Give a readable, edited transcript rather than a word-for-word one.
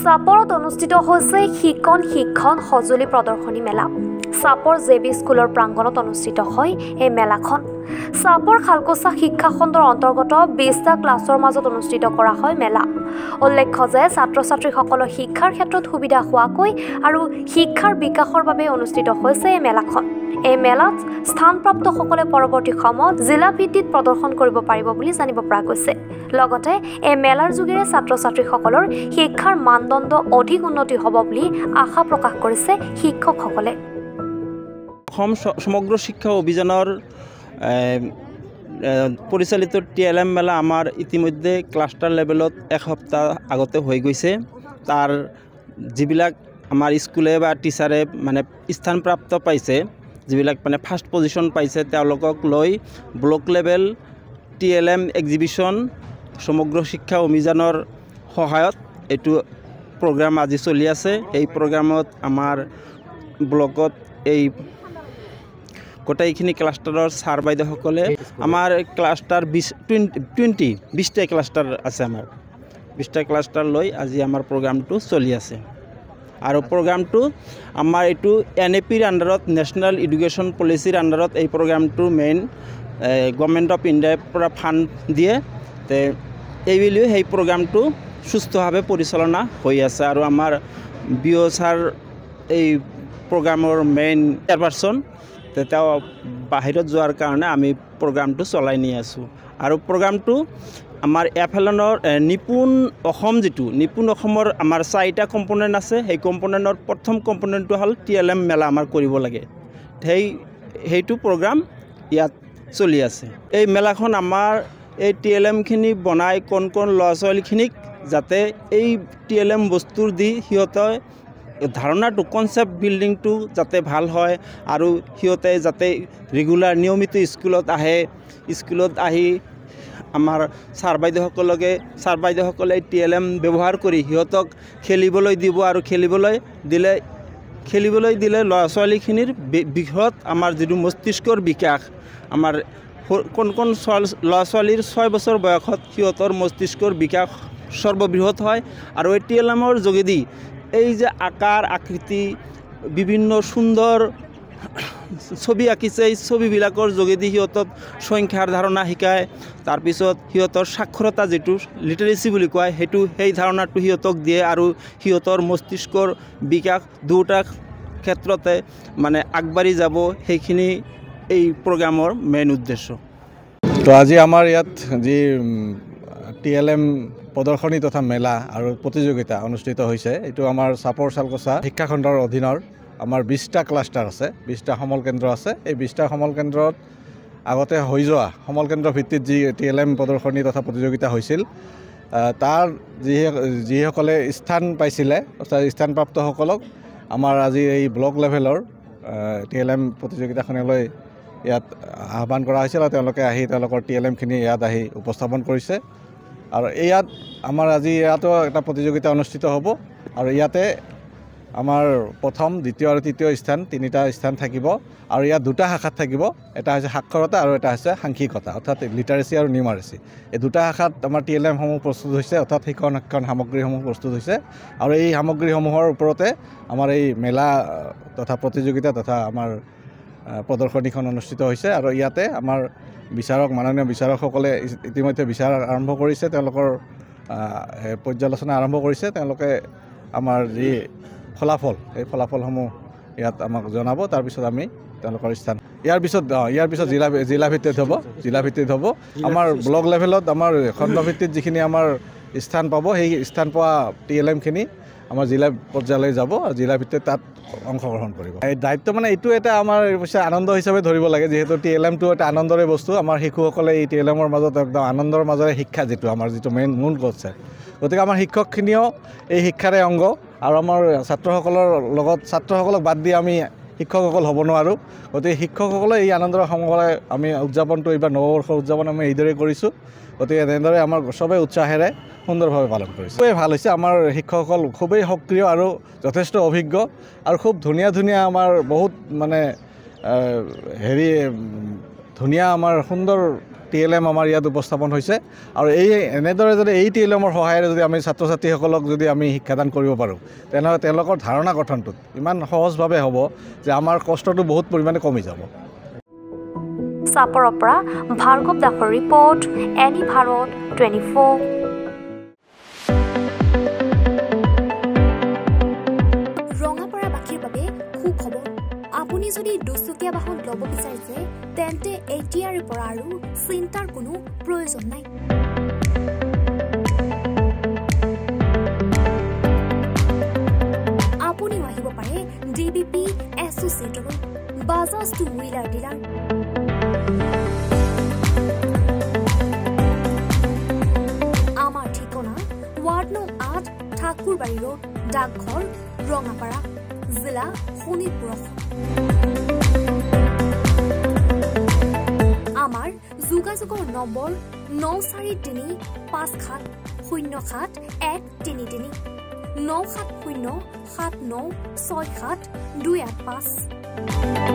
চাপৰত অনুষ্ঠিত হৈছে শিক্ষণ সঁজুলি প্ৰদৰ্শনী মেলা। চাপৰ জেবি স্কুলৰ প্ৰাংগণত অনুষ্ঠিত হয় এই মেলাখন। চাপৰ খালকোছা শিক্ষা খণ্ডৰ অন্তৰ্গত 20টা ক্লাছৰ মাজত অনুষ্ঠিত কৰা হয় মেলা। উল্লেখ্য যে ছাত্ৰ-ছাত্ৰীসকলৰ শিক্ষাৰ ক্ষেত্ৰত সুবিধা হোৱাকৈ আৰু শিক্ষাৰ বিকাশৰ বাবে অনুষ্ঠিত হৈছে এই মেলাখন। এই মেলাত স্থানপ্ৰাপ্তসকলে পৰৱৰ্তী সময়ত জিলা ভিত্তিত প্ৰদৰ্শন কৰিব পাৰিব বুলি জানিব পৰা গৈছে। লগতে এই মেলাৰ যোগেৰে ছাত্ৰ-ছাত্ৰীসকলৰ শিক্ষাৰ মানদণ্ড অধিক উন্নতি হ'ব বুলি আশা প্ৰকাশ কৰিছে শিক্ষকসকলে। অসম সমগ্ৰ শিক্ষা অভিযানৰ পৰিচালিত TLM মেলা আমাৰ ইতিমধ্যে ক্লাষ্টাৰ লেভেলত এক সপ্তাহ আগতে হৈ গৈছে। তাৰ যিবিলাক আমাৰ স্কুলে বা টিচাৰে মানে স্থানপ্ৰাপ্ত পাইছে, যিবিলাক মানে ফাৰ্ষ্ট পজিশ্যন পাইছে, তেওঁলোকক লৈ ব্লক লেভেল TLM এক্সিবিশ্যন সমগ্ৰ শিক্ষা অভিযানৰ সহায়ত এইটো প্ৰগ্ৰাম আজি চলি আছে। এই প্ৰগ্ৰামত আমাৰ ব্লকত এই গোটেইখিনি ক্লাষ্টাৰৰ ছাৰ বাইদেউসকলে আমাৰ ক্লাষ্টাৰ 20টা ক্লাষ্টাৰ আছে। আমাৰ 20টা ক্লাষ্টাৰ লৈ আজি আমাৰ প্ৰগ্ৰামটো চলি আছে। আৰু প্ৰগ্ৰামটো আমাৰ এইটো NAPৰ আণ্ডাৰত, নেশ্যনেল এডুকেশ্যন পলিচিৰ আণ্ডাৰত এই প্ৰগ্ৰামটো মেইন গভৰ্ণমেণ্ট অফ ইণ্ডিয়াৰ পৰা ফাণ্ড দিয়ে। এইবুলিও সেই প্ৰগ্ৰামটো সুস্থভাৱে পৰিচালনা হৈ আছে। আৰু আমাৰ BO ছাৰ এই প্ৰগ্ৰামৰ মেইন চেয়াৰপাৰ্চন, তেওঁ বাহিৰত যোৱাৰ কাৰণে আমি প্ৰগ্ৰামটো চলাই নি আছোঁ। আৰু প্ৰগ্ৰামটো আমাৰ এফালৰ নিপুণ অসম, যিটো নিপুণ অসমৰ আমাৰ 4টা কম্পনেণ্ট আছে। সেই কম্পনেণ্টৰ প্ৰথম কম্পনেণ্টটো হ'ল TLM মেলা আমাৰ কৰিব লাগে। সেইটো প্ৰগ্ৰাম ইয়াত চলি আছে। এই মেলাখন আমাৰ এই TLMখিনি বনাই কোন ল'ৰা ছোৱালীখিনিক যাতে এই TLM বস্তুৰ দি সিহঁতে ধাৰণাটো, কনচেপ্ট বিল্ডিংটো যাতে ভাল হয় আৰু সিহঁতে যাতে ৰেগুলাৰ নিয়মিত স্কুলত আহি আমাৰ ছাৰ বাইদেউসকলে TLM ব্যৱহাৰ কৰি সিহঁতক খেলিবলৈ দিব। আৰু খেলিবলৈ দিলে ল'ৰা ছোৱালীখিনিৰ বৃহৎ আমাৰ যিটো মস্তিষ্কৰ বিকাশ, আমাৰ কোন ল'ৰা ছোৱালীৰ 6 বছৰ বয়সত সিহঁতৰ মস্তিষ্কৰ বিকাশ সৰ্ববৃহৎ হয়। আৰু এই TLMৰ যোগেদি এই যে আকাৰ আকৃতি বিভিন্ন সুন্দৰ ছবি আঁকিছে, এই ছবিবিলাকৰ যোগেদি সিহঁতক সংখ্যাৰ ধাৰণা শিকায়। তাৰপিছত সিহঁতৰ সাক্ষৰতা, যিটো লিটাৰেচি বুলি কয়, সেই ধাৰণাটো সিহঁতক দিয়ে। আৰু সিহঁতৰ মস্তিষ্কৰ বিকাশ দুটা ক্ষেত্ৰতে মানে আগবাঢ়ি যাব, সেইখিনি এই প্ৰগ্ৰামৰ মেইন উদ্দেশ্য। তো আজি আমাৰ ইয়াত যি TLM প্ৰদৰ্শনী তথা মেলা আৰু প্ৰতিযোগিতা অনুষ্ঠিত হৈছে, এইটো আমাৰ চাপৰ খালকোছা শিক্ষাখণ্ডৰ অধীনৰ আমাৰ 20টা ক্লাষ্টাৰ আছে, 20টা সমল কেন্দ্ৰ আছে। এই 20টা সমল কেন্দ্ৰত আগতে হৈ যোৱা সমল কেন্দ্ৰ ভিত্তিত যি TLM প্ৰদৰ্শনী তথা প্ৰতিযোগিতা হৈছিল, তাৰ যিসকলে স্থান পাইছিলে, অৰ্থাৎ স্থানপ্ৰাপ্তসকলক আমাৰ আজি এই ব্লক লেভেলৰ TLM প্ৰতিযোগিতাখনলৈ ইয়াত আহ্বান কৰা হৈছিল। আৰু তেওঁলোকে আহি তেওঁলোকৰ TLMখিনি ইয়াত আহি উপস্থাপন কৰিছে। আৰু ইয়াত আমাৰ আজি ইয়াতো এটা প্ৰতিযোগিতা অনুষ্ঠিত হ'ব। আৰু ইয়াতে আমাৰ প্ৰথম, দ্বিতীয় আৰু তৃতীয় স্থান, 3টা স্থান থাকিব। আৰু ইয়াত 2টা শাখাত থাকিব, এটা হৈছে সাক্ষৰতা আৰু এটা হৈছে সাংখ্যিকতা, অৰ্থাৎ লিটাৰেচি আৰু নিউমাৰেচি। এই 2টা শাখাত আমাৰ TLMসমূহ প্ৰস্তুত হৈছে, অৰ্থাৎ শিক্ষণ সামগ্ৰীসমূহ প্ৰস্তুত হৈছে। আৰু এই সামগ্ৰীসমূহৰ ওপৰতে আমাৰ এই মেলা তথা প্ৰতিযোগিতা তথা আমাৰ প্ৰদৰ্শনীখন অনুষ্ঠিত হৈছে। আৰু ইয়াতে আমাৰ মাননীয় বিচাৰকসকলে ইতিমধ্যে বিচাৰ আৰম্ভ কৰিছে, তেওঁলোকৰ পৰ্যালোচনা আৰম্ভ কৰিছে। তেওঁলোকে আমাৰ যি ফলাফল, সেই ফলাফলসমূহ ইয়াত আমাক জনাব। তাৰপিছত আমি তেওঁলোকৰ স্থান ইয়াৰ পিছত জিলা ভিত্তিত হ'ব। আমাৰ ব্লক লেভেলত আমাৰ খণ্ডভিত্তিত যিখিনি আমাৰ স্থান পাব, সেই স্থান পোৱা TLMখিনি আমাৰ জিলা পৰ্যায়লৈ যাব আৰু জিলা ভিত্তিত তাত অংশগ্ৰহণ কৰিব। এই দায়িত্ব মানে এইটো এটা আমাৰ আনন্দ হিচাপে ধৰিব লাগে, যিহেতু TLMটো এটা আনন্দৰে বস্তু। আমাৰ শিশুসকলে এই TLMৰ মাজত একদম আনন্দৰ মাজেৰে শিক্ষা, যিটো মূল কনচেপ্ট, গতিকে আমাৰ শিক্ষকখিনিও এই শিক্ষাৰে অংগ। আৰু আমাৰ ছাত্ৰসকলক বাদ দি আমি শিক্ষকসকল হ'ব নোৱাৰোঁ। গতিকে শিক্ষকসকলে এই আনন্দৰ সময় আমি উদযাপনটো, এইবাৰ নৱবৰ্ষৰ উদযাপন আমি এইদৰে কৰিছোঁ। গতিকে এনেদৰে আমাৰ চবেই উৎসাহেৰে সুন্দৰভাৱে পালন কৰিছোঁ। খুবেই ভাল হৈছে। আমাৰ শিক্ষকসকল খুবেই সক্ৰিয় আৰু যথেষ্ট অভিজ্ঞ আৰু খুব ধুনীয়া আমাৰ বহুত মানে ধুনীয়া আমাৰ সুন্দৰ TLM আমাৰ ইয়াত উপস্থাপন হৈছে আৰু এনেদৰে যদি এই TLMৰ সহায়েৰে যদি আমি ছাত্ৰ ছাত্ৰীসকলক যদি আমি শিক্ষাদান কৰিব পাৰোঁ তেনেহ'লে তেওঁলোকৰ ধাৰণা গঠনটোত ইমান সহজভাৱে হ'ব যে আমাৰ কষ্টটো বহুত পৰিমাণে কমি যাব। চাপৰৰ পৰা ভাৰ্গৱ দাসৰ ৰিপৰ্ট, এনি ভাৰত 24। ৰঙাপাৰাবাসীৰ বাবে সুখবৰ। আপুনি যদি দুচকীয়া বাহন ল'ব বিচাৰিছে তেন্তে এতিয়াৰে পৰা আৰু চিন্তাৰ কোনো প্ৰয়োজন নাই। আপুনিও আহিব পাৰে DBP এছ'চিয়েটলৈ, বাজাজ টু হুইলাৰ ডিলাৰ। আমাৰ ঠিকনা ৱাৰ্ড নং 8 ঠাকুৰবাৰী ৰোড, ডাকঘৰ, ৰঙাপাৰা, জিলা শোণিতপুৰ। আমাৰ যোগাযোগৰ নম্বৰ 9435707133 9707967285285।